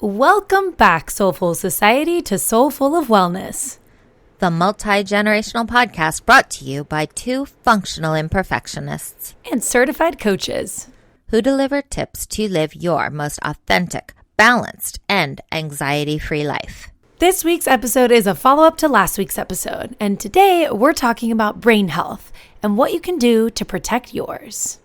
Welcome back, Soulful Society, to Soulful of Wellness, the multi-generational podcast brought to you by two functional imperfectionists and certified coaches who deliver tips to live your most authentic, balanced, and anxiety-free life. This week's episode is a follow-up to last week's episode, and today we're talking about brain health and what you can do to protect yours.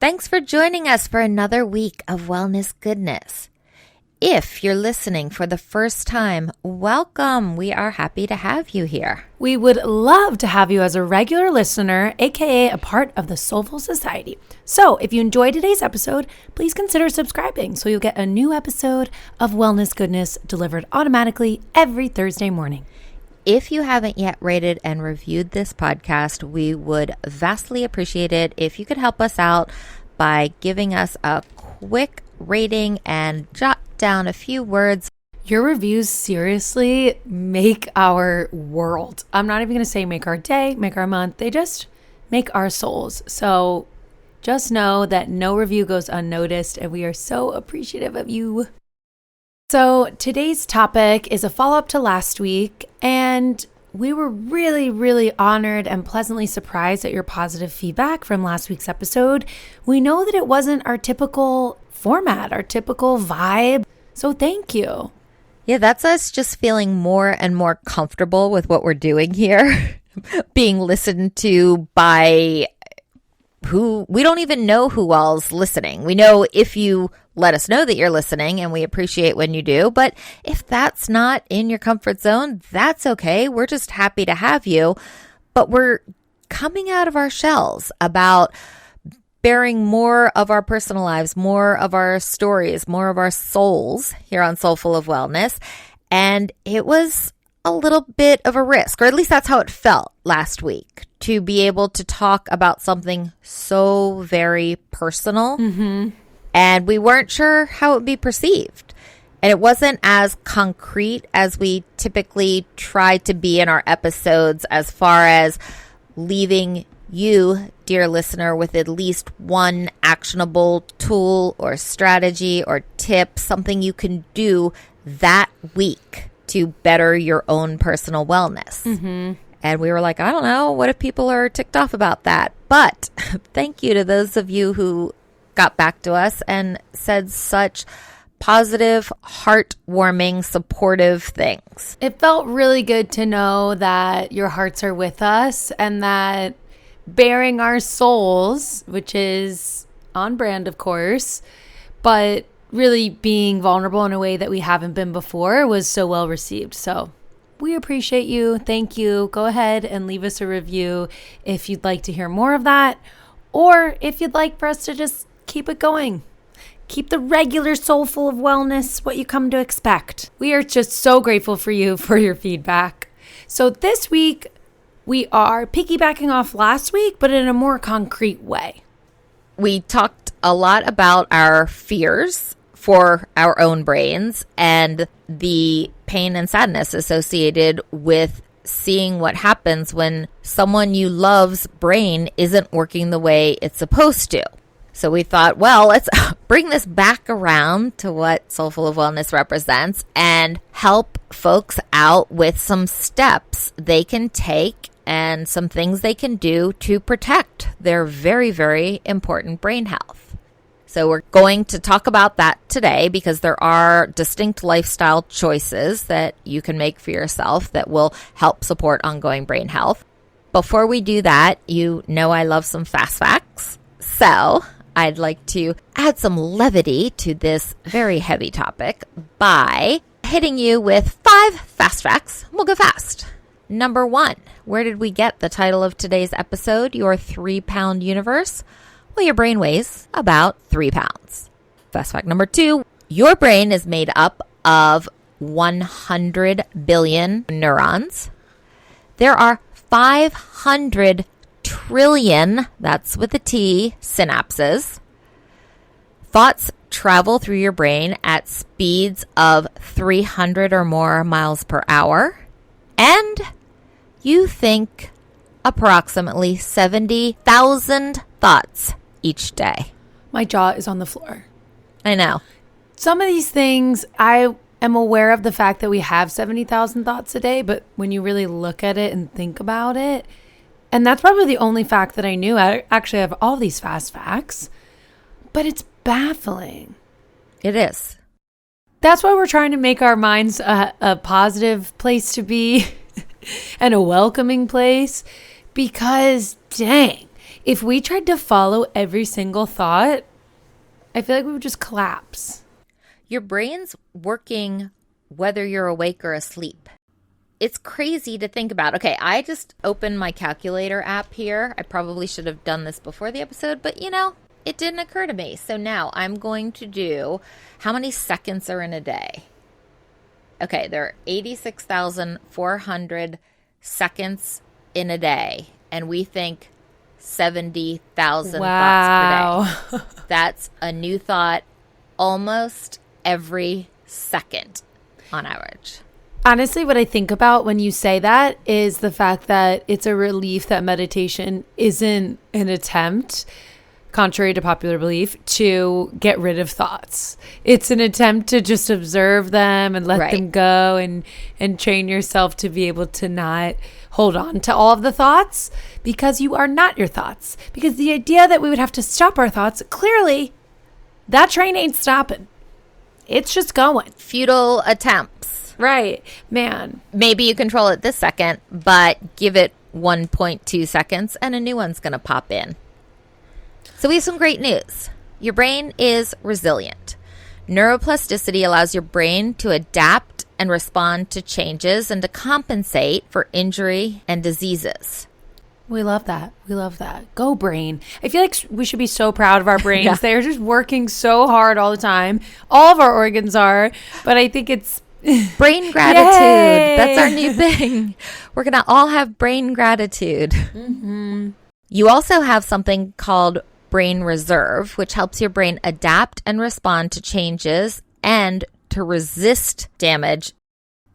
Thanks for joining us for another week of wellness goodness. If you're listening for the first time, welcome. We are happy to have you here. We would love to have you as a regular listener, aka a part of the Soulful Society. So if you enjoyed today's episode, please consider subscribing so you'll get a new episode of Wellness Goodness delivered automatically every Thursday morning. If you haven't yet rated and reviewed this podcast, we would vastly appreciate it if you could help us out by giving us a quick rating and jot down a few words. Your reviews seriously make our world. I'm not even going to say make our day, make our month. They just make our souls. So just know that no review goes unnoticed, and we are so appreciative of you. So today's topic is a follow-up to last week, and we were really honored and pleasantly surprised at your positive feedback from last week's episode. We know that it wasn't our typical format, our typical vibe, so thank you. Yeah, that's us just feeling more and more comfortable with what we're doing here, being listened to by who we don't even know who all's listening. We know if you let us know that you're listening, and we appreciate when you do. But if that's not in your comfort zone, that's okay. We're just happy to have you. But we're coming out of our shells about bearing more of our personal lives, more of our stories, more of our souls here on Soulful of Wellness. And it was a little bit of a risk, or at least that's how it felt last week, to be able to talk about something so very personal. And we weren't sure how it would be perceived. And it wasn't as concrete as we typically try to be in our episodes, as far as leaving you, dear listener, with at least one actionable tool or strategy or tip, something you can do that week to better your own personal wellness. And we were like, I don't know, what if people are ticked off about that? But thank you to those of you who got back to us and said such positive, heartwarming, supportive things. It felt really good to know that your hearts are with us, and that bearing our souls, which is on brand, of course, but really being vulnerable in a way that we haven't been before, was so well received. So we appreciate you. Thank you. Go ahead and leave us a review if you'd like to hear more of that, or if you'd like for us to just keep it going. Keep the regular Soulful of Wellness what you come to expect. We are just so grateful for you, for your feedback. So this week, we are piggybacking off last week, but in a more concrete way. We talked a lot about our fears for our own brains and the pain and sadness associated with seeing what happens when someone you love's brain isn't working the way it's supposed to. So we thought, well, let's bring this back around to what Soulful of Wellness represents and help folks out with some steps they can take and some things they can do to protect their very important brain health. So we're going to talk about that today, because there are distinct lifestyle choices that you can make for yourself that will help support ongoing brain health. Before we do that, you know I love some fast facts. So I'd like to add some levity to this very heavy topic by hitting you with 5 fast facts. We'll go fast. Number 1, where did we get the title of today's episode, Your 3-Pound Universe? Well, your brain weighs about 3 pounds. Fast fact number 2, your brain is made up of 100 billion neurons. There are 500 trillion, that's with a T, synapses. Thoughts travel through your brain at speeds of 300 or more miles per hour, and you think approximately 70,000 thoughts each day. My jaw is on the floor. I know. Some of these things, I am aware of the fact that we have 70,000 thoughts a day, but when you really look at it and think about it, and that's probably the only fact that I knew. I actually have all these fast facts, but it's baffling. It is. That's why we're trying to make our minds a positive place to be and a welcoming place, because dang, if we tried to follow every single thought, I feel like we would just collapse. Your brain's working whether you're awake or asleep. It's crazy to think about. Okay, I just opened my calculator app here. I probably should have done this before the episode, but it didn't occur to me. So now I'm going to do how many seconds are in a day. Okay, there are 86,400 seconds in a day, and we think 70,000 thoughts per day. That's a new thought almost every second on average. Honestly, what I think about when you say that is the fact that it's a relief that meditation isn't an attempt, contrary to popular belief, to get rid of thoughts. It's an attempt to just observe them and let them go, and train yourself to be able to not hold on to all of the thoughts, because you are not your thoughts. Because the idea that we would have to stop our thoughts, clearly that train ain't stopping. It's just going. Futile attempts. Right. Man. Maybe you control it this second, but give it 1.2 seconds and a new one's going to pop in. So we have some great news. Your brain is resilient. Neuroplasticity allows your brain to adapt and respond to changes and to compensate for injury and diseases. We love that. We love that. Go brain. I feel like we should be so proud of our brains. Yeah. They're just working so hard all the time. All of our organs are, but I think it's brain gratitude. Yay! That's our new thing. We're going to all have brain gratitude. Mm-hmm. You also have something called brain reserve, which helps your brain adapt and respond to changes and to resist damage.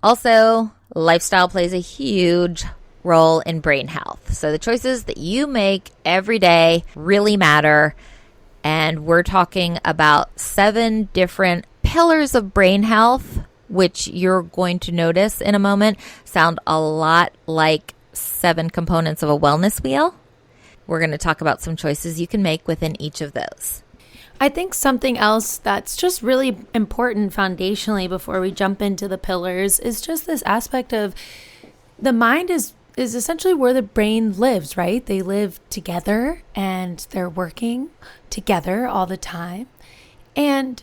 Also, lifestyle plays a huge role in brain health. So the choices that you make every day really matter. And we're talking about 7 different pillars of brain health, which you're going to notice in a moment sound a lot like 7 components of a wellness wheel. We're going to talk about some choices you can make within each of those. I think something else that's just really important foundationally before we jump into the pillars is just this aspect of the mind is essentially where the brain lives, right? They live together and they're working together all the time. And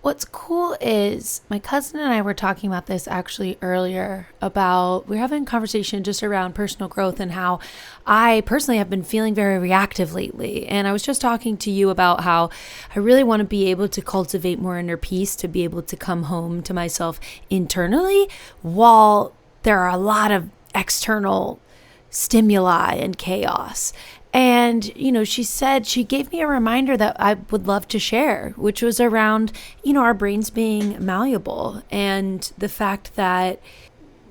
what's cool is my cousin and I were talking about this actually earlier about, we're having a conversation just around personal growth and how I personally have been feeling very reactive lately. And I was just talking to you about how I really want to be able to cultivate more inner peace, to be able to come home to myself internally while there are a lot of external stimuli and chaos. And, she said, she gave me a reminder that I would love to share, which was around, our brains being malleable and the fact that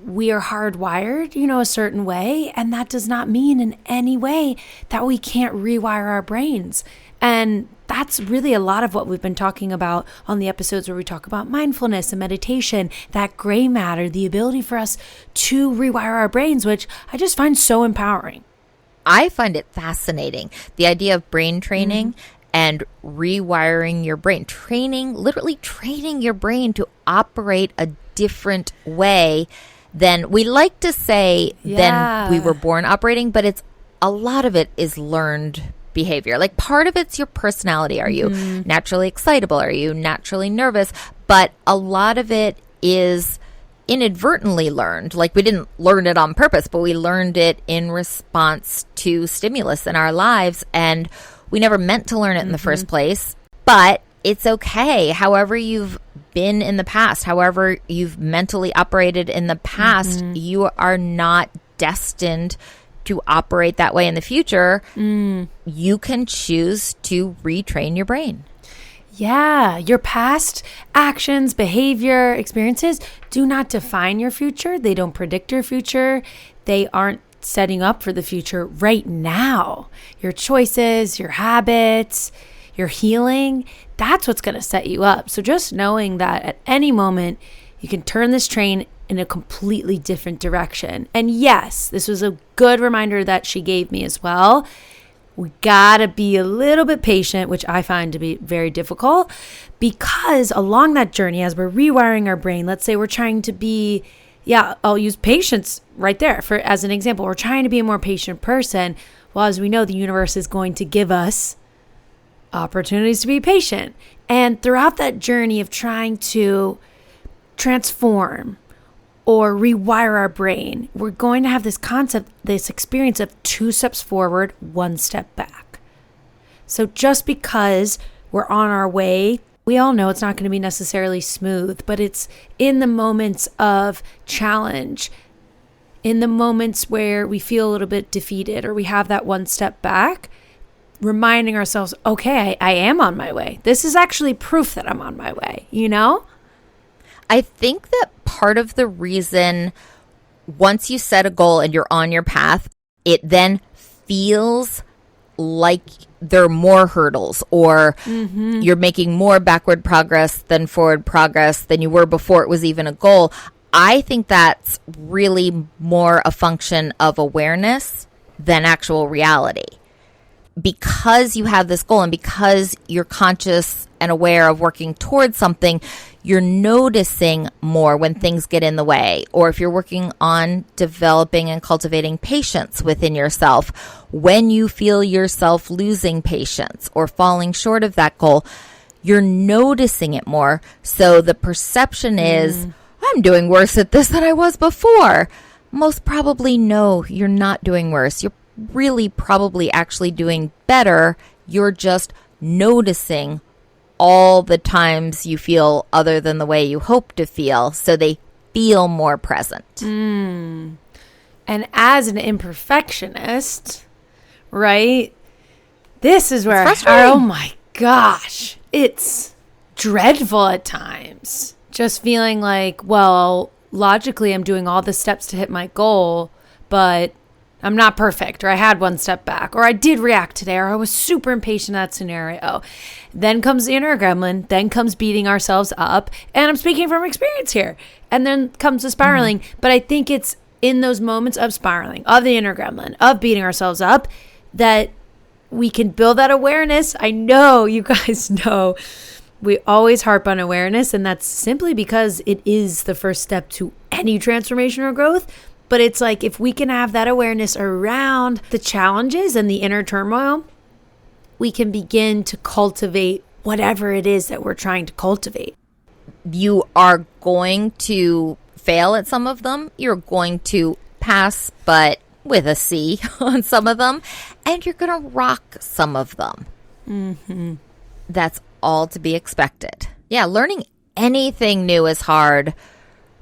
we are hardwired, a certain way. And that does not mean in any way that we can't rewire our brains. And that's really a lot of what we've been talking about on the episodes where we talk about mindfulness and meditation, that gray matter, the ability for us to rewire our brains, which I just find so empowering. I find it fascinating, the idea of brain training and rewiring your brain, literally training your brain to operate a different way than we like to say than we were born operating, but a lot of it is learned behavior. Like part of it's your personality. Are you naturally excitable? Are you naturally nervous? But a lot of it is inadvertently learned. Like we didn't learn it on purpose, but we learned it in response to stimulus in our lives, and we never meant to learn it in the first place. But it's okay. However you've been in the past, however you've mentally operated in the past, you are not destined to operate that way in the future. You can choose to retrain your brain. Yeah, your past actions, behavior, experiences do not define your future. They don't predict your future. They aren't setting up for the future right now. Your choices, your habits, your healing, that's what's going to set you up. So just knowing that at any moment, you can turn this train in a completely different direction. And yes, this was a good reminder that she gave me as well. We gotta be a little bit patient, which I find to be very difficult, because along that journey, as we're rewiring our brain, let's say we're trying to be, I'll use patience right there for as an example. We're trying to be a more patient person. Well, as we know, the universe is going to give us opportunities to be patient. And throughout that journey of trying to transform or rewire our brain, we're going to have this concept, this experience of 2 steps forward, 1 step back. So just because we're on our way, we all know it's not going to be necessarily smooth, but it's in the moments of challenge, in the moments where we feel a little bit defeated or we have that 1 step back, reminding ourselves, okay, I am on my way. This is actually proof that I'm on my way, you know? I think that part of the reason once you set a goal and you're on your path, it then feels like there are more hurdles or you're making more backward progress than forward progress than you were before it was even a goal. I think that's really more a function of awareness than actual reality. Because you have this goal and because you're conscious and aware of working towards something, you're noticing more when things get in the way. Or if you're working on developing and cultivating patience within yourself, when you feel yourself losing patience or falling short of that goal, you're noticing it more. So the perception is, I'm doing worse at this than I was before. Most probably, no, you're not doing worse. You're really probably actually doing better. You're just noticing all the times you feel other than the way you hope to feel, so they feel more present. And as an imperfectionist, right, this is where oh my gosh, it's dreadful at times. Just feeling like, well, logically I'm doing all the steps to hit my goal, but I'm not perfect, or I had 1 step back, or I did react today, or I was super impatient in that scenario. Then comes the inner gremlin, then comes beating ourselves up, and I'm speaking from experience here. And then comes the spiraling. But I think it's in those moments of spiraling, of the inner gremlin, of beating ourselves up, that we can build that awareness. I know you guys know we always harp on awareness, and that's simply because it is the first step to any transformation or growth. But it's like if we can have that awareness around the challenges and the inner turmoil, we can begin to cultivate whatever it is that we're trying to cultivate. You are going to fail at some of them. You're going to pass, but with a C on some of them. And you're going to rock some of them. That's all to be expected. Yeah, learning anything new is hard.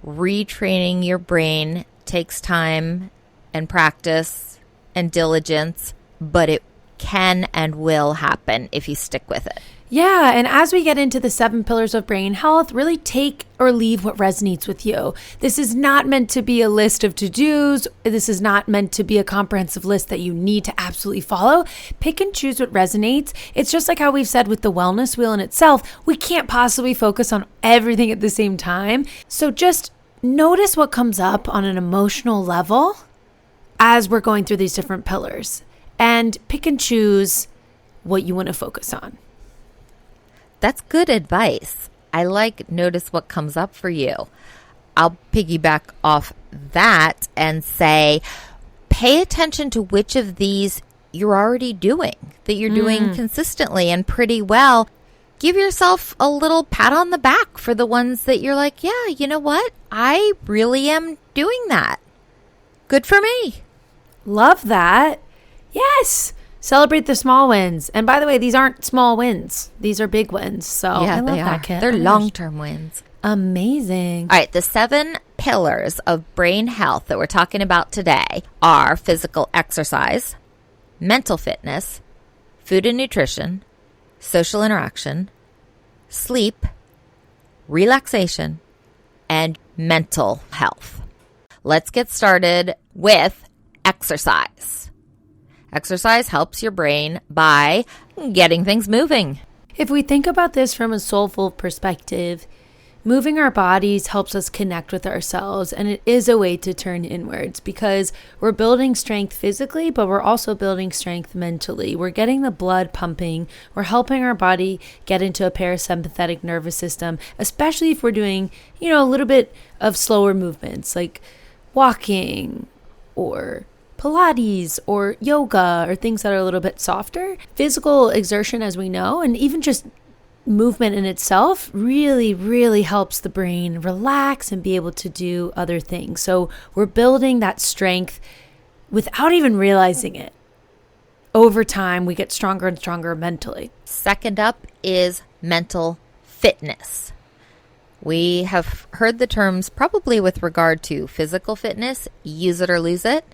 Retraining your brain takes time and practice and diligence, but it can and will happen if you stick with it. Yeah, and as we get into the 7 pillars of brain health, really take or leave what resonates with you. This is not meant to be a list of to-dos. This is not meant to be a comprehensive list that you need to absolutely follow. Pick and choose what resonates. It's just like how we've said with the wellness wheel in itself, we can't possibly focus on everything at the same time. So just notice what comes up on an emotional level as we're going through these different pillars, and pick and choose what you want to focus on. That's good advice. I like notice what comes up for you. I'll piggyback off that and say, pay attention to which of these you're already doing, that you're doing consistently and pretty well. Give yourself a little pat on the back for the ones that you're like, yeah, you know what? I really am doing that. Good for me. Love that. Yes. Celebrate the small wins. And by the way, these aren't small wins. These are big wins. So yeah, I love they that, are. Kit. They're long-term wins. Amazing. All right, the 7 pillars of brain health that we're talking about today are physical exercise, mental fitness, food and nutrition, social interaction, sleep, relaxation, and mental health. Let's get started with exercise. Exercise helps your brain by getting things moving. If we think about this from a soulful perspective, moving our bodies helps us connect with ourselves, and it is a way to turn inwards because we're building strength physically, but we're also building strength mentally. We're getting the blood pumping. We're helping our body get into a parasympathetic nervous system, especially if we're doing, a little bit of slower movements like walking or Pilates or yoga or things that are a little bit softer. Physical exertion, as we know, and even just movement in itself really, really helps the brain relax and be able to do other things. So we're building that strength without even realizing it. Over time, we get stronger and stronger mentally. Second up is mental fitness. We have heard the terms probably with regard to physical fitness, use it or lose it.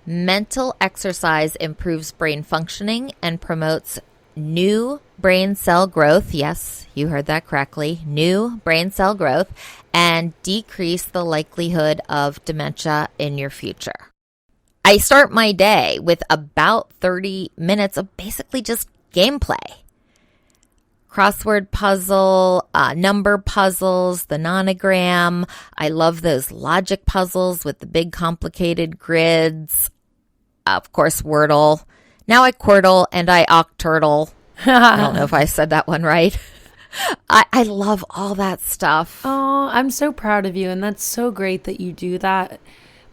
Mental exercise improves brain functioning and promotes new brain cell growth. Yes, you heard that correctly. New brain cell growth and decrease the likelihood of dementia in your future. I start my day with about 30 minutes of basically just gameplay. Crossword puzzle, number puzzles, the nonogram. I love those logic puzzles with the big complicated grids. Of course, Wordle. Now I Quirtle and I Octurtle. I don't know if I said that one right. I love all that stuff. Oh, I'm so proud of you. And that's so great that you do that.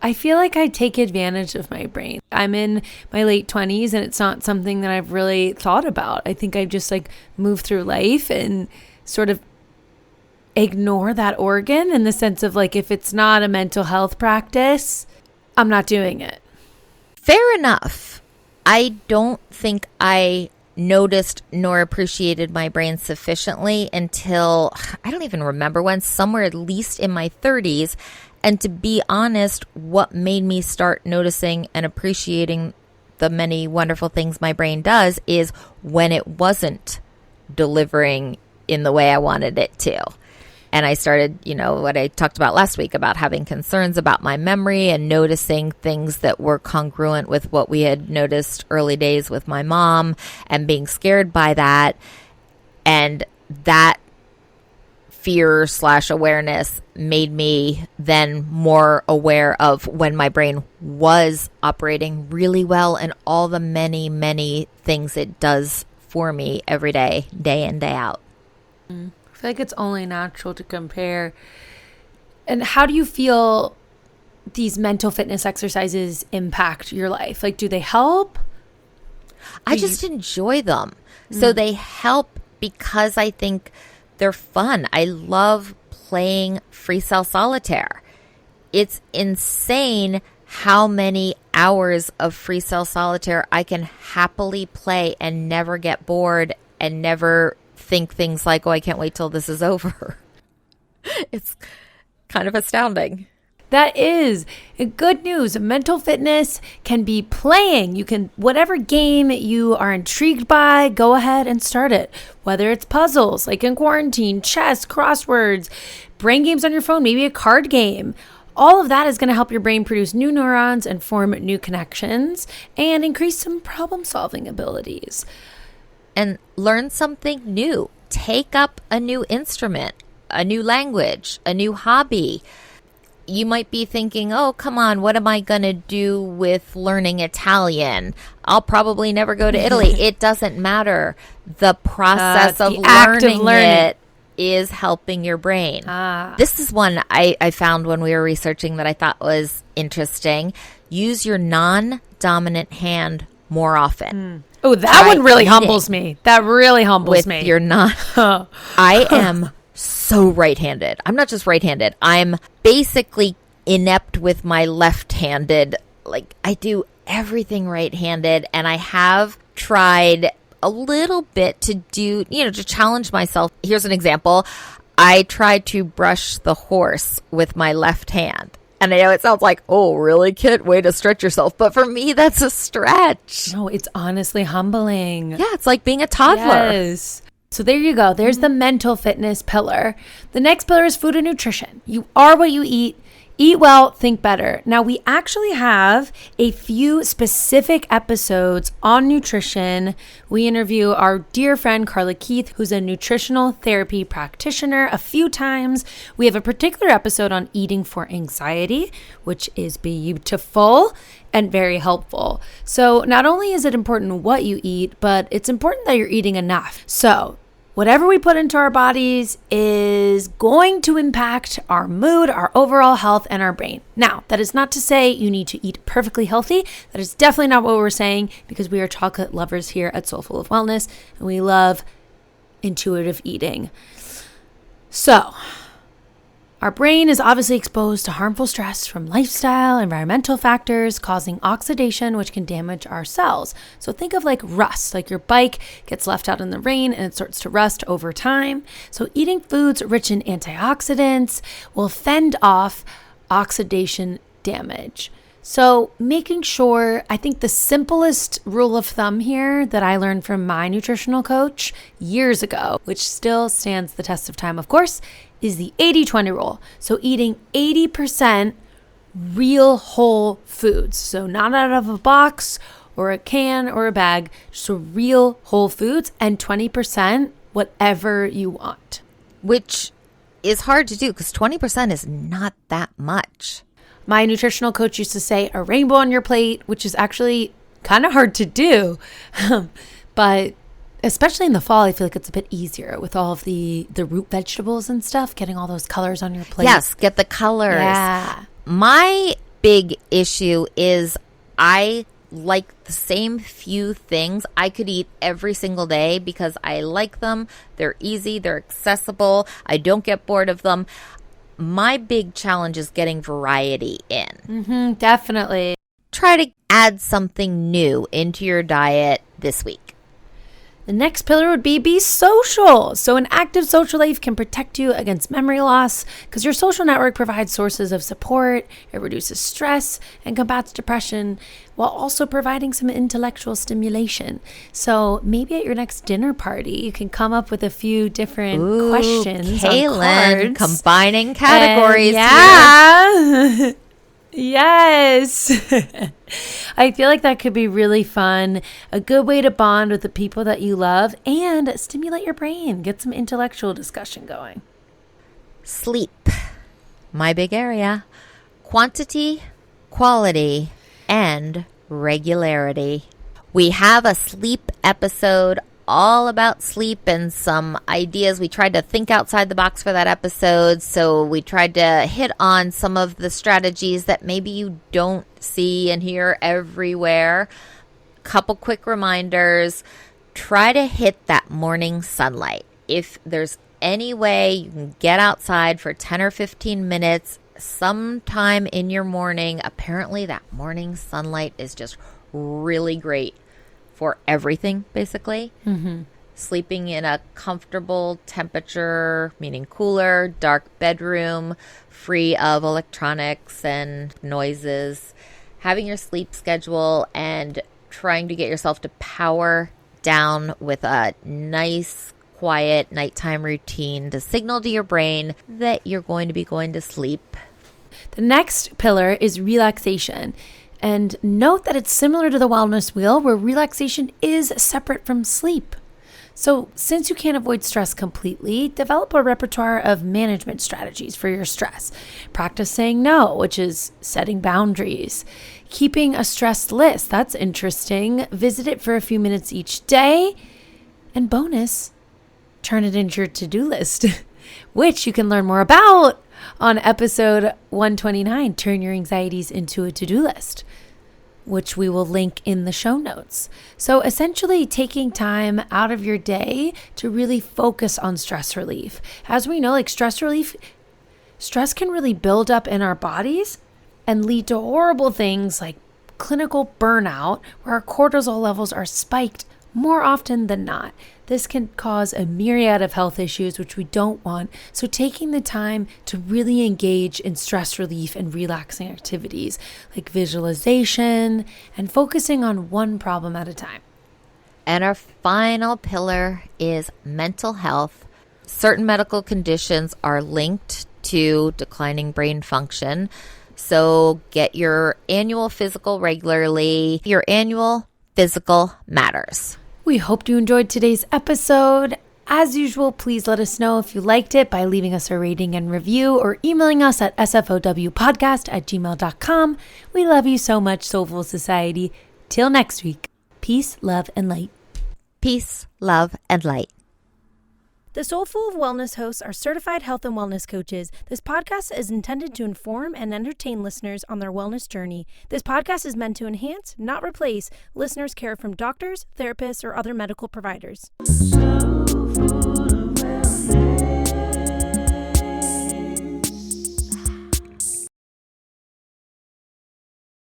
I feel like I take advantage of my brain. I'm in my late 20s and it's not something that I've really thought about. I think I just move through life and sort of ignore that organ in the sense of if it's not a mental health practice, I'm not doing it. Fair enough. I don't think I noticed nor appreciated my brain sufficiently until, I don't even remember when, somewhere at least in my 30s. And to be honest, what made me start noticing and appreciating the many wonderful things my brain does is when it wasn't delivering in the way I wanted it to. And I started, what I talked about last week about having concerns about my memory and noticing things that were congruent with what we had noticed early days with my mom and being scared by that. And that fear/awareness made me then more aware of when my brain was operating really well and all the many, many things it does for me every day, day in, day out. I feel like it's only natural to compare. And how do you feel these mental fitness exercises impact your life? Do they help? I just enjoy them. So they help because I think they're fun. I love playing free cell solitaire. It's insane how many hours of free cell solitaire I can happily play and never get bored and never think things like, oh, I can't wait till this is over. It's kind of astounding. That is good news. Mental fitness can be playing. You can, whatever game you are intrigued by, go ahead and start it. Whether it's puzzles, like in quarantine, chess, crosswords, brain games on your phone, maybe a card game. All of that is going to help your brain produce new neurons and form new connections and increase some problem-solving abilities. And learn something new. Take up a new instrument, a new language, a new hobby. You might be thinking, oh, come on, what am I going to do with learning Italian? I'll probably never go to Italy. It doesn't matter. The process of learning it is helping your brain. This is one I found when we were researching that I thought was interesting. Use your non-dominant hand more often. Oh, that one really humbles me. That really humbles me. You're not. I am so right-handed. I'm not just right-handed. I'm basically inept with my left-handed. I do everything right-handed, and I have tried a little bit to do, to challenge myself. Here's an example. I tried to brush the horse with my left hand. And I know it sounds like, oh, really, Kit? Way to stretch yourself. But for me, that's a stretch. No, it's honestly humbling. Yeah, it's like being a toddler. Yes. So there you go. There's the mental fitness pillar. The next pillar is food and nutrition. You are what you eat. Eat well, think better. Now, we actually have a few specific episodes on nutrition. We interview our dear friend Carla Keith, who's a nutritional therapy practitioner, a few times. We have a particular episode on eating for anxiety, which is beautiful and very helpful. So not only is it important what you eat, but it's important that you're eating enough. So whatever we put into our bodies is going to impact our mood, our overall health, and our brain. Now, that is not to say you need to eat perfectly healthy. That is definitely not what we're saying, because we are chocolate lovers here at Soulful of Wellness, and we love intuitive eating. So, our brain is obviously exposed to harmful stress from lifestyle, environmental factors, causing oxidation, which can damage our cells. So think of like rust, like your bike gets left out in the rain and it starts to rust over time. So eating foods rich in antioxidants will fend off oxidation damage. So making sure, I think the simplest rule of thumb here that I learned from my nutritional coach years ago, which still stands the test of time, of course, is the 80-20 rule. So eating 80% real whole foods. So not out of a box or a can or a bag, just real whole foods, and 20% whatever you want. Which is hard to do because 20% is not that much. My nutritional coach used to say a rainbow on your plate, which is actually kind of hard to do. But especially in the fall, I feel like it's a bit easier with all of the root vegetables and stuff, getting all those colors on your plate. Yes, get the colors. Yeah. My big issue is I like the same few things I could eat every single day because I like them. They're easy. They're accessible. I don't get bored of them. My big challenge is getting variety in. Definitely. Try to add something new into your diet this week. The next pillar would be social. So an active social life can protect you against memory loss because your social network provides sources of support. It reduces stress and combats depression while also providing some intellectual stimulation. So maybe at your next dinner party, you can come up with a few different questions Kaylin, on cards. Combining categories. Yeah. Yes. I feel like that could be really fun. A good way to bond with the people that you love and stimulate your brain. Get some intellectual discussion going. Sleep. My big area. Quantity, quality, and regularity. We have a sleep episode all about sleep and some ideas. We tried to think outside the box for that episode. So we tried to hit on some of the strategies that maybe you don't see and hear everywhere. Couple quick reminders. Try to hit that morning sunlight. If there's any way you can get outside for 10 or 15 minutes sometime in your morning, apparently that morning sunlight is just really great for everything, basically. Sleeping in a comfortable temperature, meaning cooler, dark bedroom, free of electronics and noises. Having your sleep schedule and trying to get yourself to power down with a nice, quiet nighttime routine to signal to your brain that you're going to be going to sleep. The next pillar is relaxation. And note that it's similar to the wellness wheel where relaxation is separate from sleep. So since you can't avoid stress completely, develop a repertoire of management strategies for your stress. Practice saying no, which is setting boundaries. Keeping a stress list, that's interesting. Visit it for a few minutes each day. And bonus, turn it into your to-do list, which you can learn more about on episode 129, Turn Your Anxieties into a To-Do List, which we will link in the show notes. So essentially taking time out of your day to really focus on stress relief. As we know, like stress can really build up in our bodies and lead to horrible things like clinical burnout, where our cortisol levels are spiked more often than not. This can cause a myriad of health issues, which we don't want. So taking the time to really engage in stress relief and relaxing activities like visualization and focusing on one problem at a time. And our final pillar is mental health. Certain medical conditions are linked to declining brain function. So get your annual physical regularly. Your annual physical matters. We hope you enjoyed today's episode. As usual, please let us know if you liked it by leaving us a rating and review or emailing us at sfowpodcast@gmail.com. We love you so much, Soulful Society. Till next week, peace, love, and light. Peace, love, and light. The Soulful of Wellness hosts are certified health and wellness coaches. This podcast is intended to inform and entertain listeners on their wellness journey. This podcast is meant to enhance, not replace, listeners' care from doctors, therapists, or other medical providers.